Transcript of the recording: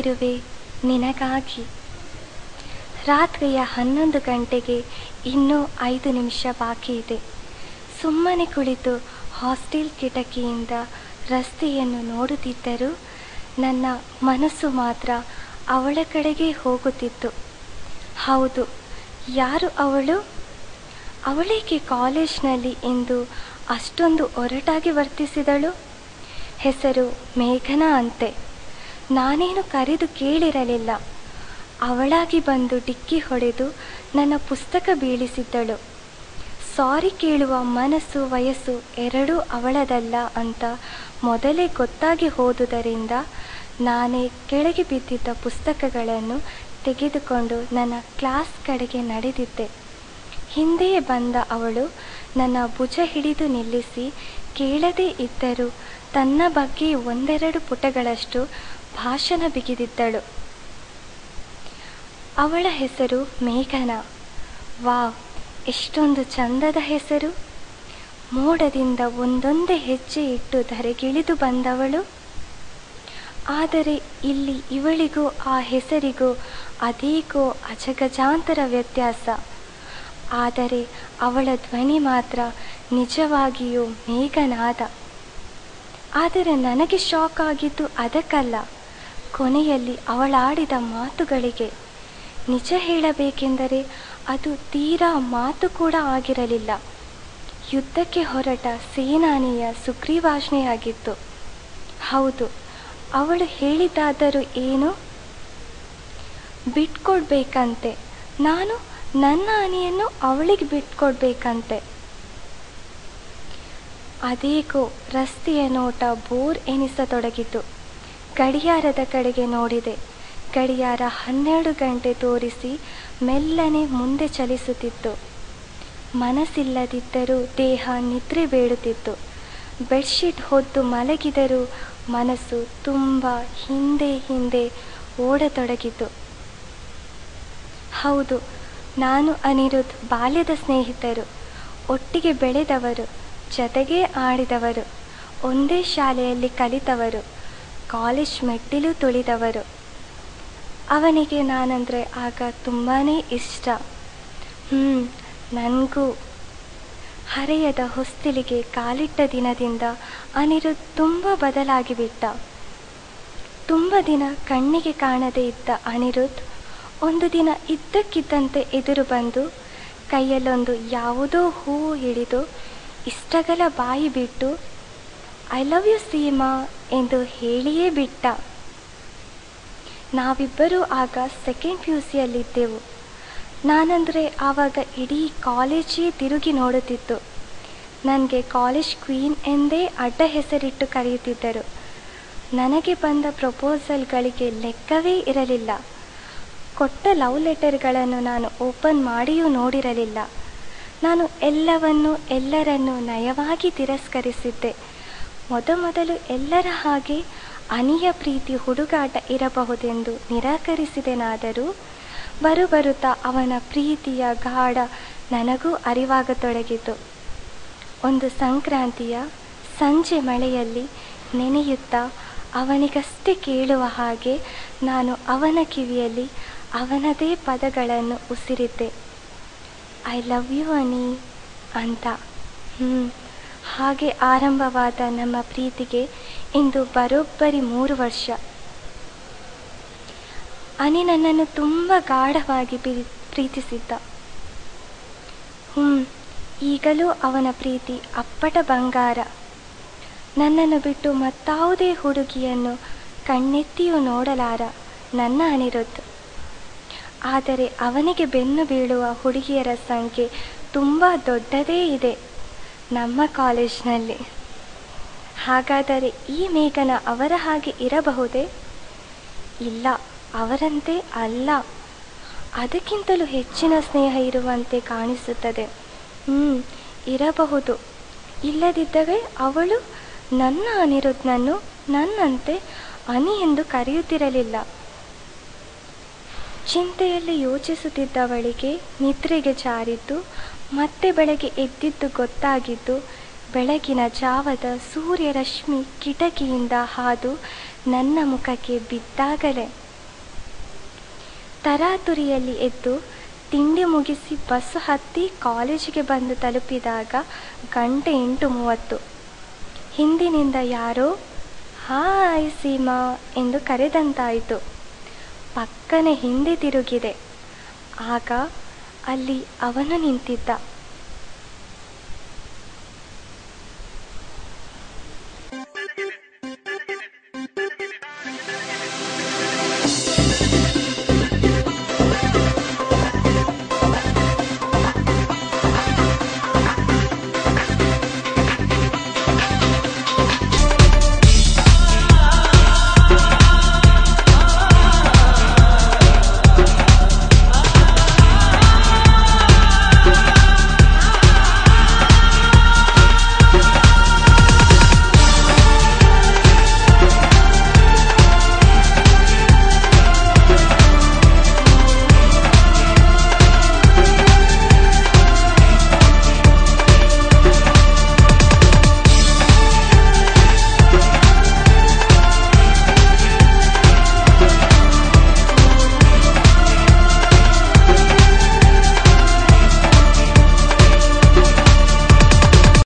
ಇರುವೆ ನಿನಗಾಗಿ. ರಾತ್ರಿಯ 11 ಗಂಟೆಗೆ ಇನ್ನೂ 5 ನಿಮಿಷ ಬಾಕಿ ಇದೆ. ಸುಮ್ಮನೆ ಕುಳಿತು ಹಾಸ್ಟೆಲ್ ಕಿಟಕಿಯಿಂದ ರಸ್ತೆಯನ್ನು ನೋಡುತ್ತಿದ್ದರೂ ನನ್ನ ಮನಸ್ಸು ಮಾತ್ರ ಅವಳ ಕಡೆಗೆ ಹೋಗುತ್ತಿತ್ತು. ಹೌದು, ಯಾರು ಅವಳು? ಅವಳೇಕೆ ಕಾಲೇಜ್ನಲ್ಲಿ ಇಂದು ಅಷ್ಟೊಂದು ಒರಟಾಗಿ ವರ್ತಿಸಿದಳು? ಹೆಸರು ಮೇಘನಾ ಅಂತೆ. ನಾನೇನು ಕರೆದು ಕೇಳಿರಲಿಲ್ಲ. ಅವಳಾಗಿ ಬಂದು ಡಿಕ್ಕಿ ಹೊಡೆದು ನನ್ನ ಪುಸ್ತಕ ಬೀಳಿಸಿದ್ದಳು. ಸಾರಿ ಕೇಳುವ ಮನಸ್ಸು ವಯಸ್ಸು ಎರಡೂ ಅವಳದಲ್ಲ ಅಂತ ಮೊದಲೇ ಗೊತ್ತಾಗಿ ಹೋದುದರಿಂದ ನಾನೇ ಕೆಳಗೆ ಬಿದ್ದಿದ್ದ ಪುಸ್ತಕಗಳನ್ನು ತೆಗೆದುಕೊಂಡು ನನ್ನ ಕ್ಲಾಸ್ ಕಡೆಗೆ ನಡೆದಿದ್ದೆ. ಹಿಂದೆಯೇ ಬಂದ ಅವಳು ನನ್ನ ಭುಜ ಹಿಡಿದು ನಿಲ್ಲಿಸಿ ಕೇಳದೇ ಇದ್ದರೂ ತನ್ನ ಬಗ್ಗೆ 1-2 ಪುಟಗಳಷ್ಟು ಭಾಷಣ ಬಿಗಿದಿದ್ದಳು. ಅವಳ ಹೆಸರು ಮೇಘನಾ. ವಾವ್, ಎಷ್ಟೊಂದು ಚಂದದ ಹೆಸರು! ಮೋಡದಿಂದ ಒಂದೊಂದೇ ಹೆಜ್ಜೆ ಇಟ್ಟು ಧರೆಗಿಳಿದು ಬಂದವಳು. ಆದರೆ ಇಲ್ಲಿ ಇವಳಿಗೂ ಆ ಹೆಸರಿಗೂ ಅದೇಕೋ ಅಜಗಜಾಂತರ ವ್ಯತ್ಯಾಸ. ಆದರೆ ಅವಳ ಧ್ವನಿ ಮಾತ್ರ ನಿಜವಾಗಿಯೂ ಮೇಘನಾದ. ಆದರೆ ನನಗೆ ಶಾಕ್ ಆಗಿದ್ದು ಅದಕ್ಕಲ್ಲ, ಕೊನೆಯಲ್ಲಿ ಅವಳಾಡಿದ ಮಾತುಗಳಿಗೆ. ನಿಜ ಹೇಳಬೇಕೆಂದರೆ ಅದು ತೀರಾ ಮಾತು ಕೂಡ ಆಗಿರಲಿಲ್ಲ. ಯುದ್ಧಕ್ಕೆ ಹೊರಟ ಸೇನಾನಿಯ ಸುಗ್ರೀವಾಜ್ಞೆಯಾಗಿತ್ತು. ಹೌದು, ಅವಳು ಹೇಳಿದ್ದಾದರೂ ಏನು? ಬಿಟ್ಕೊಡ್ಬೇಕಂತೆ. ನಾನು ನನ್ನ ಆನೆಯನ್ನು ಅವಳಿಗೆ ಬಿಟ್ಕೊಡ್ಬೇಕಂತೆ. ಅದೇಕೋ ರಸ್ತೆಯ ನೋಟ ಬೋರ್ ಎನಿಸತೊಡಗಿತು. ಗಡಿಯಾರದ ಕಡೆಗೆ ನೋಡಿದೆ. ಗಡಿಯಾರ 12 ಗಂಟೆ ತೋರಿಸಿ ಮೆಲ್ಲನೆ ಮುಂದೆ ಚಲಿಸುತ್ತಿತ್ತು. ಮನಸ್ಸಿಲ್ಲದಿದ್ದರೂ ದೇಹ ನಿದ್ರೆ ಬೇಡುತ್ತಿತ್ತು. ಬೆಡ್ಶೀಟ್ ಹೊದ್ದು ಮಲಗಿದರೂ ಮನಸ್ಸು ತುಂಬ ಹಿಂದೆ ಹಿಂದೆ ಓಡತೊಡಗಿತು. ಹೌದು, ನಾನು ಅನಿರುದ್ಧ್ ಬಾಲ್ಯದ ಸ್ನೇಹಿತರು. ಒಟ್ಟಿಗೆ ಬೆಳೆದವರು, ಜತೆಗೇ ಆಡಿದವರು, ಒಂದೇ ಶಾಲೆಯಲ್ಲಿ ಕಲಿತವರು, ಕಾಲೇಜ್ ಮೆಟ್ಟಿಲು ತುಳಿದವರು. ಅವನಿಗೆ ನಾನಂದರೆ ಆಗ ತುಂಬಾ ಇಷ್ಟ. ನನಗೂ. ಹರೆಯದ ಹೊಸ್ತಿಲಿಗೆ ಕಾಲಿಟ್ಟ ದಿನದಿಂದ ಅನಿರುದ್ಧ್ ತುಂಬ ಬದಲಾಗಿಬಿಟ್ಟ. ತುಂಬ ದಿನ ಕಣ್ಣಿಗೆ ಕಾಣದೇ ಇದ್ದ ಅನಿರುದ್ಧ್ ಒಂದು ದಿನ ಇದ್ದಕ್ಕಿದ್ದಂತೆ ಎದುರು ಬಂದು ಕೈಯಲ್ಲೊಂದು ಯಾವುದೋ ಹೂವು ಹಿಡಿದು ಇಷ್ಟಗಲ ಬಾಯಿ ಬಿಟ್ಟು ಐ ಲವ್ ಯು ಸೀಮಾ ಎಂದು ಹೇಳಿಯೇ ಬಿಟ್ಟ. ನಾವಿಬ್ಬರೂ ಆಗ 2nd PUCಯಲ್ಲಿದ್ದೆವು. ನಾನಂದರೆ ಆವಾಗ ಇಡೀ ಕಾಲೇಜೇ ತಿರುಗಿ ನೋಡುತ್ತಿತ್ತು. ನನಗೆ ಕಾಲೇಜ್ ಕ್ವೀನ್ ಎಂದೇ ಅಡ್ಡ ಹೆಸರಿಟ್ಟು ಕರೆಯುತ್ತಿದ್ದರು. ನನಗೆ ಬಂದ ಪ್ರಪೋಸಲ್ಗಳಿಗೆ ಲೆಕ್ಕವೇ ಇರಲಿಲ್ಲ. ಕೊಟ್ಟ ಲವ್ ಲೆಟರ್ಗಳನ್ನು ನಾನು ಓಪನ್ ಮಾಡಿಯೂ ನೋಡಿರಲಿಲ್ಲ. ನಾನು ಎಲ್ಲರನ್ನೂ ನಯವಾಗಿ ತಿರಸ್ಕರಿಸಿದ್ದೆ. ಮೊದಲು ಎಲ್ಲರ ಹಾಗೆ ಅನಿಯ ಪ್ರೀತಿ ಹುಡುಗಾಟ ಇರಬಹುದೆಂದು ನಿರಾಕರಿಸಿದೆನಾದರೂ ಬರುತ್ತಾ ಅವನ ಪ್ರೀತಿಯ ಗಾಢ ನನಗೂ ಅರಿವಾಗತೊಡಗಿತು. ಒಂದು ಸಂಕ್ರಾಂತಿಯ ಸಂಜೆ ಮಳೆಯಲ್ಲಿ ನೆನೆಯುತ್ತಾ ಅವನಿಗಷ್ಟೇ ಕೇಳುವ ಹಾಗೆ ನಾನು ಅವನ ಕಿವಿಯಲ್ಲಿ ಅವನದೇ ಪದಗಳನ್ನು ಉಸಿರಿದ್ದೆ. ಐ ಲವ್ ಯು ಅನಿ ಅಂತ. ಹಾಗೆ ಆರಂಭವಾದ ನಮ್ಮ ಪ್ರೀತಿಗೆ ಇಂದು ಬರೋಬ್ಬರಿ 3 ವರ್ಷ. ಅನಿ ನನ್ನನ್ನು ತುಂಬ ಗಾಢವಾಗಿ ಪ್ರೀತಿಸಿದ್ದ. ಈಗಲೂ ಅವನ ಪ್ರೀತಿ ಅಪ್ಪಟ ಬಂಗಾರ. ನನ್ನನ್ನು ಬಿಟ್ಟು ಮತ್ತಾವುದೇ ಹುಡುಗಿಯನ್ನು ಕಣ್ಣೆತ್ತಿಯೂ ನೋಡಲಾರ ನನ್ನ ಅನಿರುದ್ಧ್. ಆದರೆ ಅವನಿಗೆ ಬೆನ್ನು ಬೀಳುವ ಹುಡುಗಿಯರ ಸಂಖ್ಯೆ ತುಂಬ ದೊಡ್ಡದೇ ಇದೆ ನಮ್ಮ ಕಾಲೇಜಿನಲ್ಲಿ. ಹಾಗಾದರೆ ಈ ಮೇಘನಾ ಅವರ ಹಾಗೆ ಇರಬಹುದೇ? ಇಲ್ಲ, ಅವರಂತೆ ಅಲ್ಲ. ಅದಕ್ಕಿಂತಲೂ ಹೆಚ್ಚಿನ ಸ್ನೇಹ ಇರುವಂತೆ ಕಾಣಿಸುತ್ತದೆ. ಇರಬಹುದು. ಇಲ್ಲದಿದ್ದರೆ ಅವಳು ನನ್ನ ಅನಿರುದ್ಧನನ್ನು ನನ್ನಂತೆ ಅನಿ ಎಂದು ಕರೆಯುತ್ತಿರಲಿಲ್ಲ. ಚಿಂತೆಯಲ್ಲಿ ಯೋಚಿಸುತ್ತಿದ್ದವಳಿಗೆ ನಿದ್ರೆಗೆ ಜಾರಿದ್ದು ಮತ್ತೆ ಬೆಳಗ್ಗೆ ಎದ್ದಿದ್ದು ಗೊತ್ತಾಗಿದ್ದು ಬೆಳಗಿನ ಜಾವದ ಸೂರ್ಯರಶ್ಮಿ ಕಿಟಕಿಯಿಂದ ಹಾದು ನನ್ನ ಮುಖಕ್ಕೆ ಬಿದ್ದಾಗಲೇ. ತರಾತುರಿಯಲ್ಲಿ ಎದ್ದು ತಿಂಡಿ ಮುಗಿಸಿ ಬಸ್ಸು ಹತ್ತಿ ಕಾಲೇಜಿಗೆ ಬಂದು ತಲುಪಿದಾಗ ಗಂಟೆ 8:30. ಹಿಂದಿನಿಂದ ಯಾರೋ ಹಾಯ್ ಸೀಮಾ ಎಂದು ಕರೆದಂತಾಯಿತು. ಪಕ್ಕನೆ ಹಿಂದೆ ತಿರುಗಿದೆ. ಆಗ ಅಲ್ಲಿ ಅವನು ನಿಂತಿದ್ದ.